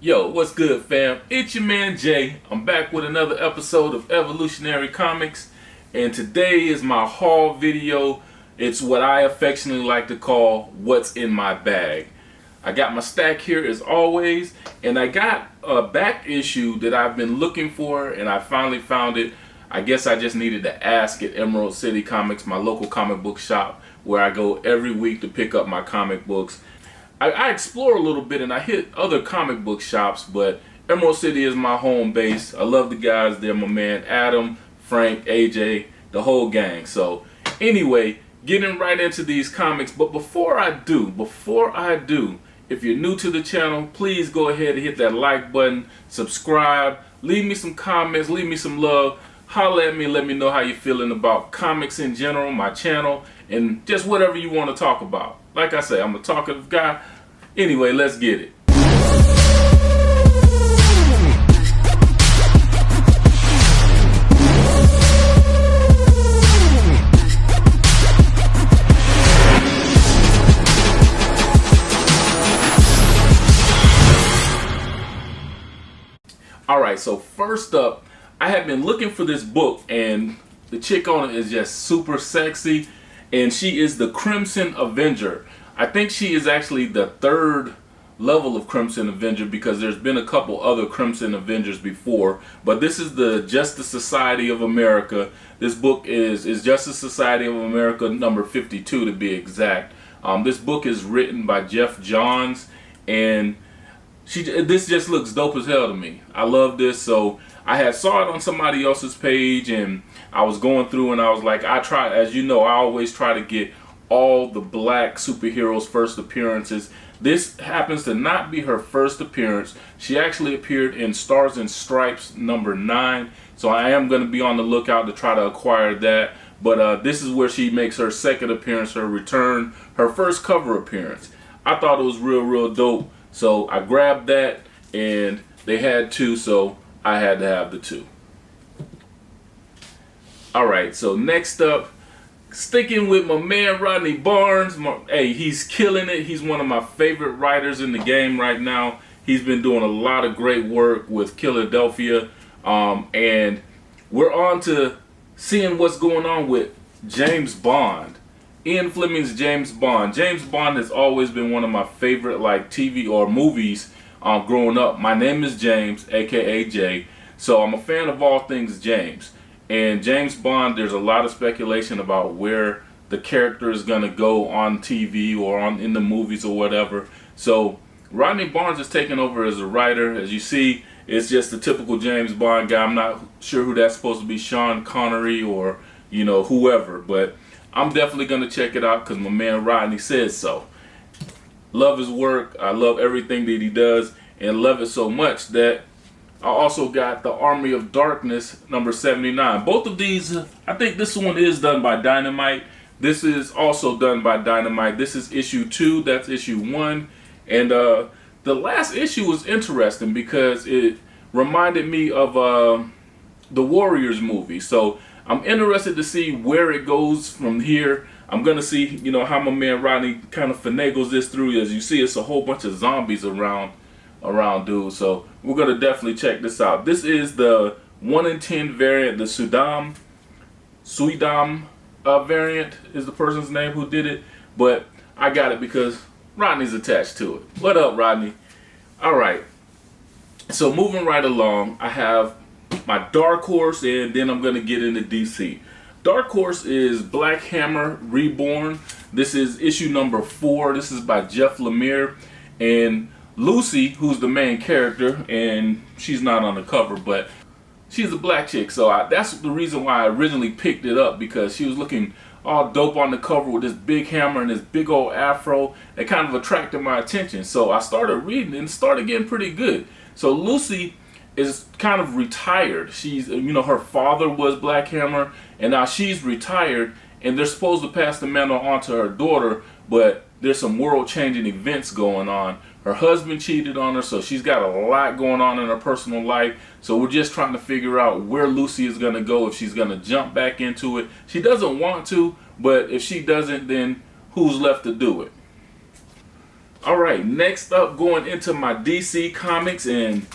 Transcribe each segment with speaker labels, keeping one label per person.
Speaker 1: Yo, what's good, fam? It's your man Jay. I'm back with another episode of Evolutionary Comics, and today is my haul video. It's what I affectionately like to call what's in my bag. I got my stack here as always, and I got a back issue that I've been looking for, and I finally found it. I guess I just needed to ask at Emerald City Comics, my local comic book shop, where I go every week to pick up my comic books. I explore a little bit and I hit other comic book shops, but Emerald City is my home base. I love the guys there, my man Adam, Frank, AJ, the whole gang. So anyway, getting right into these comics. But before I do, if you're new to the channel, please go ahead and hit that like button, subscribe, leave me some comments, leave me some love. Holla at me, let me know how you're feeling about comics in general, my channel, and just whatever you want to talk about. Like I say, I'm a talkative guy. Anyway, let's get it. Alright, so first up, I have been looking for this book, and the chick on it is just super sexy, and she is the Crimson Avenger. I think she is actually the third level of Crimson Avenger because there's been a couple other Crimson Avengers before, but this is the Justice Society of America. This book is Justice Society of America number 52 to be exact. This book is written by Jeff Johns, and this just looks dope as hell to me. I love this. So I had saw it on somebody else's page, and I was going through and I was like, as you know, I always try to get all the black superheroes' first appearances. This happens to not be her first appearance. She actually appeared in Stars and Stripes number 9, so I am going to be on the lookout to try to acquire that. But this is where she makes her second appearance, her return, her first cover appearance. I thought it was real dope, so I grabbed that, and they had two, so I had to have the two. Alright, so next up, sticking with my man Rodney Barnes. Hey, he's killing it. He's one of my favorite writers in the game right now. He's been doing a lot of great work with Philadelphia. And we're on to seeing what's going on with James Bond. Ian Fleming's James Bond. James Bond has always been one of my favorite TV or movies growing up. My name is James, aka Jay. So I'm a fan of all things James. And James Bond, there's a lot of speculation about where the character is going to go on TV or in the movies or whatever. So Rodney Barnes is taking over as a writer. As you see, it's just the typical James Bond guy. I'm not sure who that's supposed to be, Sean Connery or, whoever. But I'm definitely going to check it out because my man Rodney says so. Love his work. I love everything that he does, and love it so much that I also got the Army of Darkness number 79. Both of these, I think this one is done by Dynamite. This is also done by Dynamite. This is issue 2, that's issue 1. And the last issue was interesting because it reminded me of the Warriors movie. So I'm interested to see where it goes from here. I'm going to see, how my man Rodney kind of finagles this through. As you see, it's a whole bunch of zombies around, dude. So we're going to definitely check this out. This is the 1 in 10 variant, the Suidam variant is the person's name who did it. But I got it because Rodney's attached to it. What up, Rodney? Alright, so moving right along, I have my Dark Horse, and then I'm going to get into DC. Dark Horse is Black Hammer Reborn. This is issue number 4. This is by Jeff Lemire, and Lucy, who's the main character, and she's not on the cover, but she's a black chick, so that's the reason why I originally picked it up, because she was looking all dope on the cover with this big hammer and this big old afro. It kind of attracted my attention, so I started reading and started getting pretty good. So Lucy is kind of retired. She's, her father was Black Hammer, and now she's retired, and they're supposed to pass the mantle on to her daughter, but there's some world-changing events going on. Her husband cheated on her, so she's got a lot going on in her personal life. So we're just trying to figure out where Lucy is going to go, if she's going to jump back into it. She doesn't want to, but if she doesn't, then who's left to do it? All right, next up, going into my DC comics, and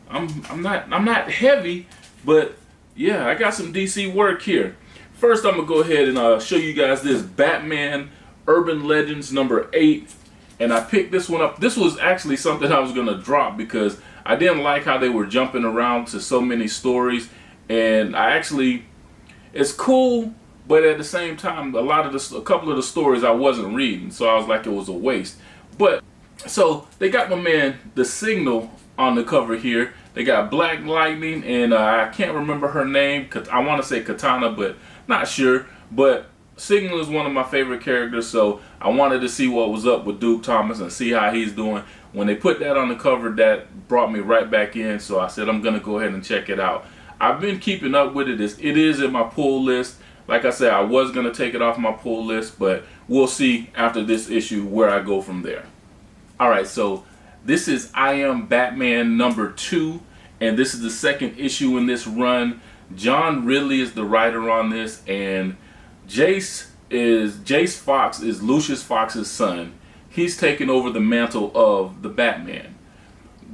Speaker 1: I'm not heavy, but yeah, I got some DC work here. First, I'm gonna go ahead and show you guys this Batman Urban Legends #8, and I picked this one up. This was actually something I was gonna drop because I didn't like how they were jumping around to so many stories, and it's cool, but at the same time, a couple of the stories I wasn't reading, so I was like, it was a waste. But so they got my man The Signal on the cover here. They got Black Lightning, and I can't remember her name. I want to say Katana, but not sure. But Signal is one of my favorite characters, so I wanted to see what was up with Duke Thomas and see how he's doing. When they put that on the cover, that brought me right back in, so I said I'm going to go ahead and check it out. I've been keeping up with it. It is in my pull list. Like I said, I was going to take it off my pull list, but we'll see after this issue where I go from there. Alright, so this is I Am Batman #2, and this is the second issue in this run. John Ridley is the writer on this, and Jace Fox is Lucius Fox's son. He's taken over the mantle of the Batman.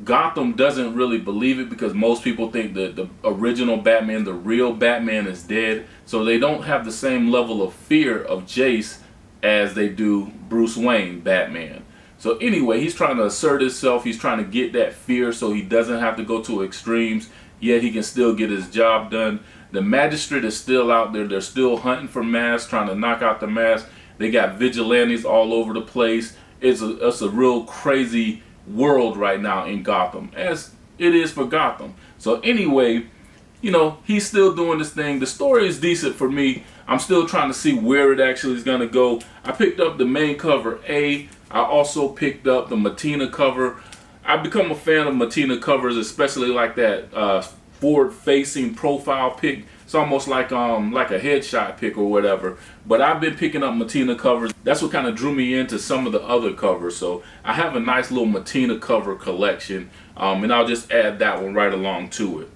Speaker 1: Gotham doesn't really believe it because most people think that the original Batman, the real Batman, is dead. So they don't have the same level of fear of Jace as they do Bruce Wayne, Batman. So anyway, he's trying to assert himself. He's trying to get that fear so he doesn't have to go to extremes, yet he can still get his job done. The Magistrate is still out there. They're still hunting for masks, trying to knock out the mask. They got vigilantes all over the place. It's a real crazy world right now in Gotham, as it is for Gotham. So anyway, you know, he's still doing this thing. The story is decent for me. I'm still trying to see where it actually is going to go. I picked up the main cover A. I also picked up the Matina cover. I've become a fan of Matina covers, especially like that forward-facing profile pic. It's almost like a headshot pic or whatever. But I've been picking up Matina covers. That's what kind of drew me into some of the other covers. So I have a nice little Matina cover collection, and I'll just add that one right along to it.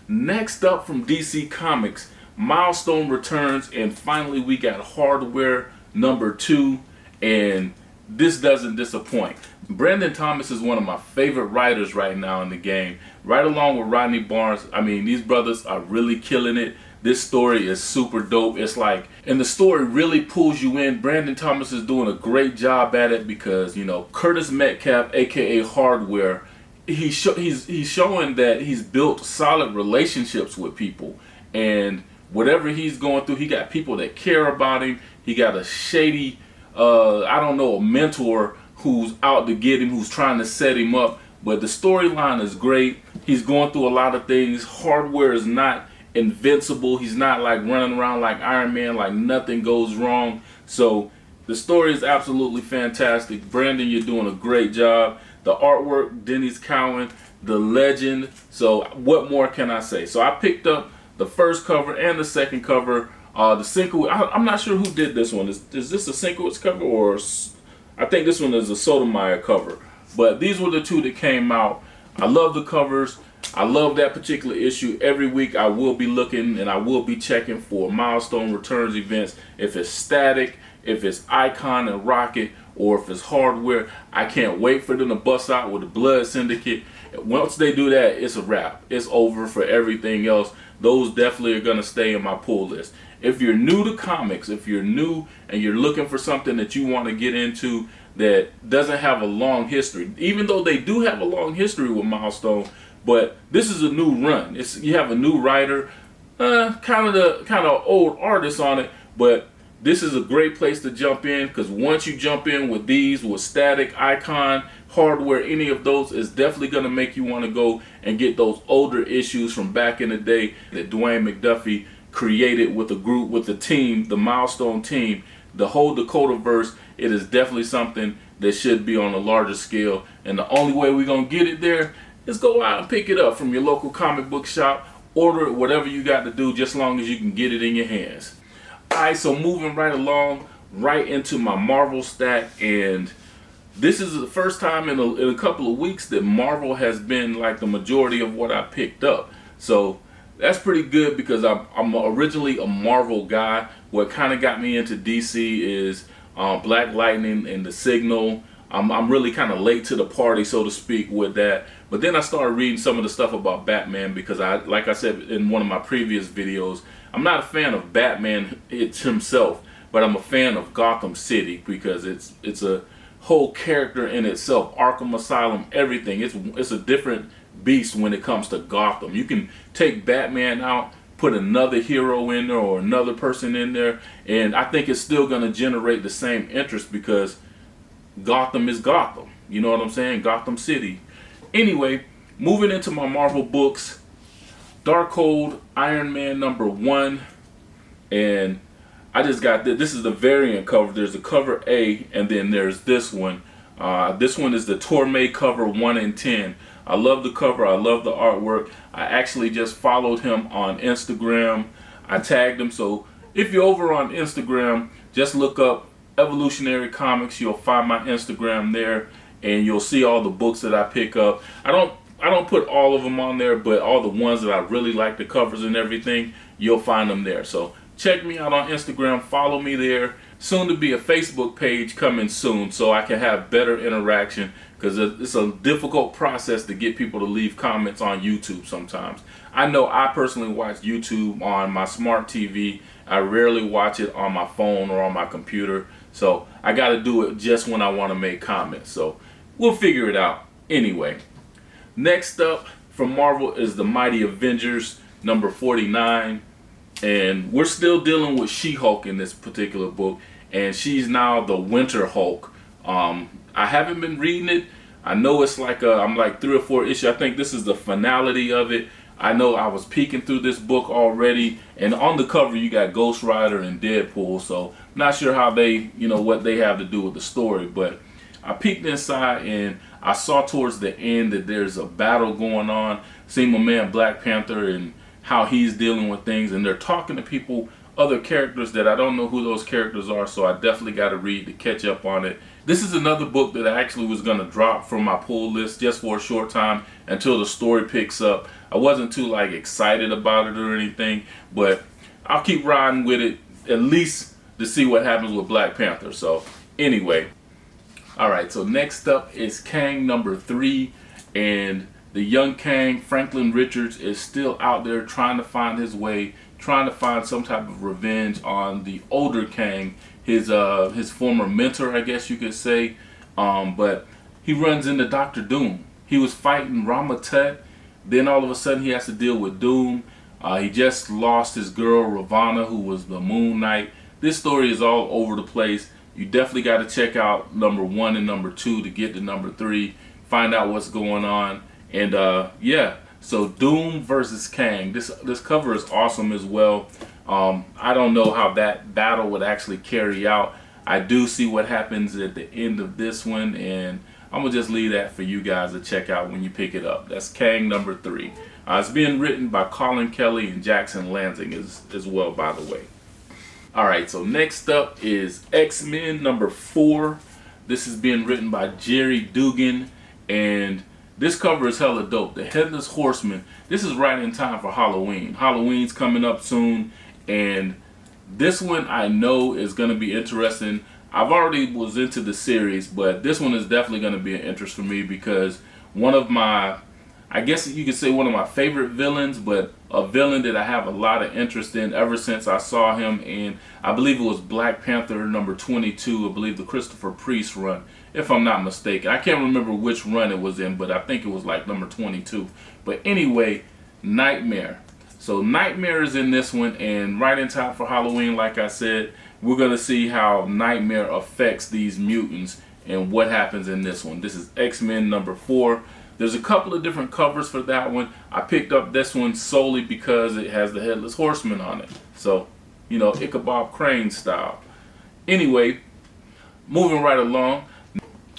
Speaker 1: Next up from DC Comics, Milestone Returns, and finally we got Hardware #2, and this doesn't disappoint. Brandon Thomas is one of my favorite writers right now in the game, right along with Rodney Barnes. I mean, these brothers are really killing it. This story is super dope. It's like, and the story really pulls you in. Brandon Thomas is doing a great job at it because, you know, Curtis Metcalf, aka Hardware, he's showing that he's built solid relationships with people, and whatever he's going through, he got people that care about him. He got a shady, I don't know, a mentor who's out to get him, who's trying to set him up. But the storyline is great. He's going through a lot of things. Hardware is not invincible. He's not like running around like Iron Man, like nothing goes wrong. So the story is absolutely fantastic. Brandon, you're doing a great job. The artwork, Dennis Cowan, the legend. So what more can I say? So I picked up the first cover and the second cover. The Sienkiewicz, I'm not sure who did this one. Is this a Sienkiewicz cover, or I think this one is a Sotomayor cover. But these were the two that came out. I love the covers. I love that particular issue. Every week I will be looking and I will be checking for Milestone Returns events. If it's Static, if it's Icon and Rocket, or if it's Hardware, I can't wait for them to bust out with the Blood Syndicate. Once they do that, it's a wrap. It's over for everything else. Those definitely are going to stay in my pull list. If you're new to comics, if you're new and you're looking for something that you want to get into that doesn't have a long history, even though they do have a long history with Milestone, but this is a new run. You have a new writer, kind of old artist on it, but this is a great place to jump in, because once you jump in with these, with Static, Icon, Hardware, any of those, is definitely going to make you want to go and get those older issues from back in the day that Dwayne McDuffie created with a group, with the team, the Milestone team. The whole Dakotaverse, it is definitely something that should be on a larger scale, and the only way we're going to get it there is go out and pick it up from your local comic book shop, order it, whatever you got to do, just as long as you can get it in your hands. Alright, so moving right along, right into my Marvel stack, and this is the first time in a couple of weeks that Marvel has been like the majority of what I picked up. So that's pretty good, because I'm originally a Marvel guy. What kind of got me into DC is Black Lightning and The Signal, I'm really kind of late to the party, so to speak, with that. But then I started reading some of the stuff about Batman because like I said in one of my previous videos, I'm not a fan of Batman himself, but I'm a fan of Gotham City because it's a whole character in itself. Arkham Asylum, everything. It's a different beast when it comes to Gotham. You can take Batman out, put another hero in there or another person in there, and I think it's still going to generate the same interest because Gotham is Gotham. You know what I'm saying? Gotham City. Anyway, moving into my Marvel books, Darkhold Iron Man #1, and I just got this is the variant cover. There's a cover A, and then there's this one. This one is the Torme cover 1 and 10. I love the cover. I love the artwork. I actually just followed him on Instagram. I tagged him, so if you're over on Instagram, just look up Evolutionary Comics. You'll find my Instagram there, and you'll see all the books that I pick up. I don't put all of them on there, but all the ones that I really like, the covers and everything, you'll find them there. So check me out on Instagram. Follow me there. Soon to be a Facebook page coming soon, so I can have better interaction because it's a difficult process to get people to leave comments on YouTube sometimes. I know I personally watch YouTube on my smart TV. I rarely watch it on my phone or on my computer. So I got to do it just when I want to make comments. So we'll figure it out. Anyway, next up from Marvel is the Mighty Avengers #49. And we're still dealing with She-Hulk in this particular book. And she's now the Winter Hulk. I haven't been reading it. I know it's like I'm like 3 or 4 issues. I think this is the finality of it. I know I was peeking through this book already, and on the cover you got Ghost Rider and Deadpool, so not sure how they, what they have to do with the story, but I peeked inside and I saw towards the end that there's a battle going on. Seen my man Black Panther and how he's dealing with things, and they're talking to people, other characters that I don't know who those characters are, so I definitely got to read to catch up on it. This is another book that I actually was going to drop from my pull list just for a short time until the story picks up. I wasn't too excited about it or anything, but I'll keep riding with it at least to see what happens with Black Panther. So anyway, alright, so next up is Kang #3, and the young Kang, Franklin Richards, is still out there trying to find his way, trying to find some type of revenge on the older Kang, his former mentor, I guess you could say. But he runs into Dr. Doom. He was fighting Rama-Tut, then all of a sudden he has to deal with Doom. He just lost his girl Ravonna, who was the Moon Knight. This story is all over the place. You definitely got to check out #1 and #2 to get to #3, find out what's going on. And yeah, so Doom versus Kang. This cover is awesome as well. I don't know how that battle would actually carry out. I do see what happens at the end of this one, and I'm gonna just leave that for you guys to check out when you pick it up. That's Kang #3. It's being written by Colin Kelly and Jackson Lansing as well, by the way. Alright, so next up is X-Men #4. This is being written by Jerry Dugan, and this cover is hella dope. The Headless Horseman. This is right in time for Halloween. Halloween's coming up soon, and this one I know is going to be interesting. I've already was into the series, but this one is definitely going to be an interest for me because one of my, I guess you could say one of my favorite villains, but a villain that I have a lot of interest in ever since I saw him in, I believe it was Black Panther #22, I believe the Christopher Priest run, if I'm not mistaken. I can't remember which run it was in, but I think it was like #22. But anyway, Nightmare. So Nightmare is in this one, and right in time for Halloween, like I said, we're going to see how Nightmare affects these mutants and what happens in this one. This is X-Men #4. There's a couple of different covers for that one. I picked up this one solely because it has the Headless Horseman on it. So, Ichabod Crane style. Anyway, moving right along.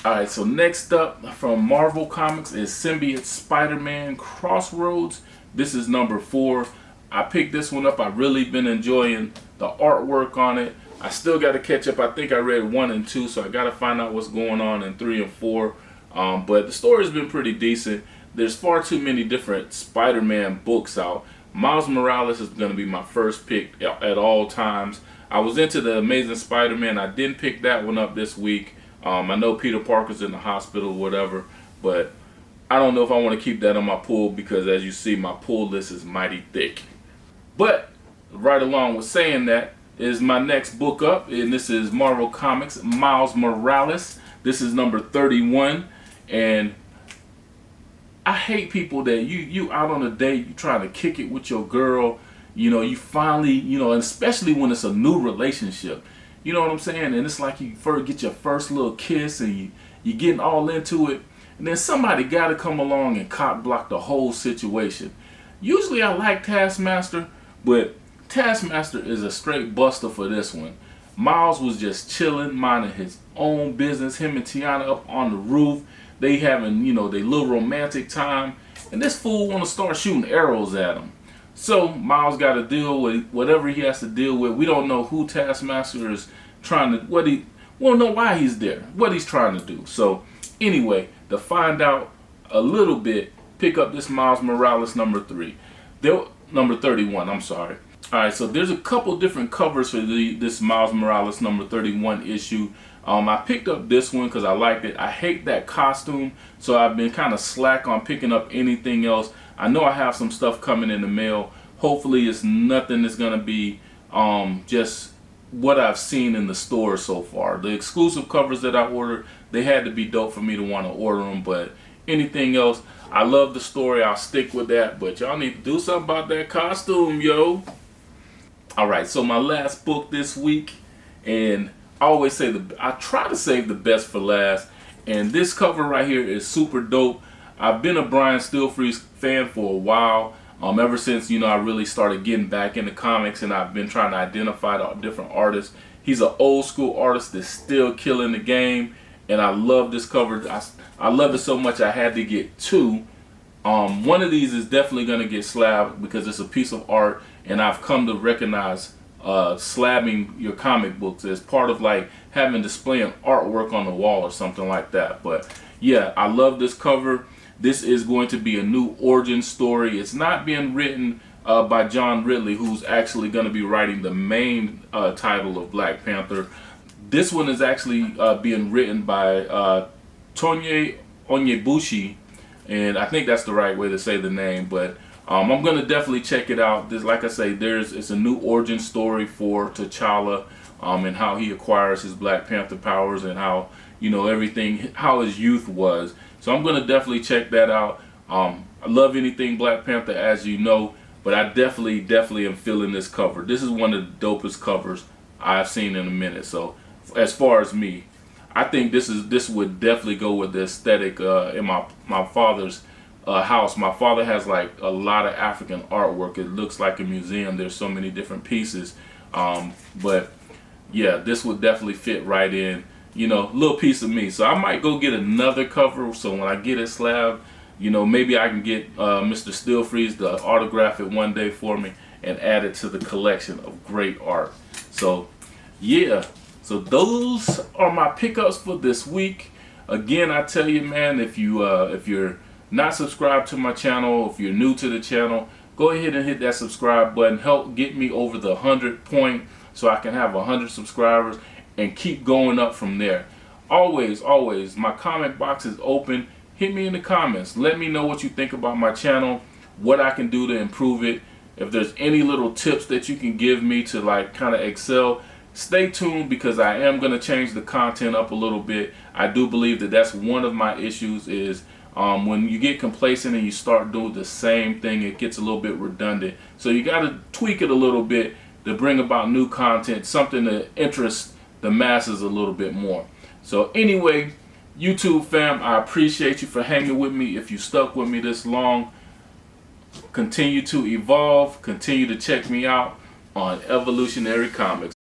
Speaker 1: Alright, so next up from Marvel Comics is Symbiote Spider-Man Crossroads. This is #4. I picked this one up. I've really been enjoying the artwork on it. I still got to catch up. I think I read 1 and 2, so I got to find out what's going on in 3 and 4. But the story's been pretty decent. There's far too many different Spider-Man books out. Miles Morales is going to be my first pick at all times. I was into the Amazing Spider-Man. I didn't pick that one up this week. I know Peter Parker's in the hospital or whatever, but I don't know if I want to keep that on my pull because, as you see, my pull list is mighty thick. But right along with saying that is my next book up, and this is Marvel Comics Miles Morales. This is number 31, and I hate people that you out on a date, you trying to kick it with your girl, you finally, and especially when it's a new relationship, you know what I'm saying? And it's like you first get your first little kiss and you getting all into it, and then somebody got to come along and cock block the whole situation. Usually I like Taskmaster, but Taskmaster is a straight buster for this one. Miles was just chilling, minding his own business. Him and Tiana up on the roof. They having, they little romantic time. And this fool want to start shooting arrows at him. So Miles got to deal with whatever he has to deal with. We don't know who Taskmaster is trying to, we don't know why he's there, what he's trying to do. So anyway, to find out a little bit, pick up this Miles Morales number 31, I'm sorry. Alright, so there's a couple different covers for this Miles Morales number 31 issue. I picked up this one because I liked it. I hate that costume, so I've been kind of slack on picking up anything else. I know I have some stuff coming in the mail. Hopefully it's nothing that's going to be just what I've seen in the store so far. The exclusive covers that I ordered, they had to be dope for me to want to order them, but anything else, I love the story. I'll stick with that, but y'all need to do something about that costume, yo. Alright, so my last book this week, and I always say I try to save the best for last, and this cover right here is super dope. I've been a Brian Stelfreeze fan for a while, ever since I really started getting back into comics, and I've been trying to identify the different artists. He's an old school artist that's still killing the game, and I love this cover. I love it so much I had to get two. One of these is definitely going to get slabbed because it's a piece of art, and I've come to recognize slabbing your comic books as part of like having displaying artwork on the wall or something like that. But yeah, I love this cover. This is going to be a new origin story. It's not being written by John Ridley, who's actually going to be writing the main title of Black Panther. This one is actually being written by Tonye Onyebuchi, and I think that's the right way to say the name, but I'm gonna definitely check it out. This, like I say, it's a new origin story for T'Challa, and how he acquires his Black Panther powers, and how everything, how his youth was. So I'm gonna definitely check that out. I love anything Black Panther, as you know, but I definitely am feeling this cover. This is one of the dopest covers I've seen in a minute. So as far as me, I think this would definitely go with the aesthetic in my father's house. My father has like a lot of African artwork. It looks like a museum. There's so many different pieces, but yeah, this would definitely fit right in. Little piece of me. So I might go get another cover. So when I get it slabbed, maybe I can get Mr. Stelfreeze to autograph it one day for me and add it to the collection of great art. So yeah. So those are my pickups for this week. Again, I tell you, man, if you're not subscribed to my channel, if you're new to the channel, go ahead and hit that subscribe button. Help get me over the 100 point so I can have 100 subscribers and keep going up from there. Always, my comment box is open. Hit me in the comments. Let me know what you think about my channel, what I can do to improve it. If there's any little tips that you can give me to like kind of excel, stay tuned, because I am going to change the content up a little bit. I do believe that that's one of my issues is when you get complacent and you start doing the same thing, it gets a little bit redundant. So you got to tweak it a little bit to bring about new content, something to interest the masses a little bit more. So anyway, YouTube fam, I appreciate you for hanging with me. If you stuck with me this long, continue to evolve, continue to check me out on Evolutionary Comics.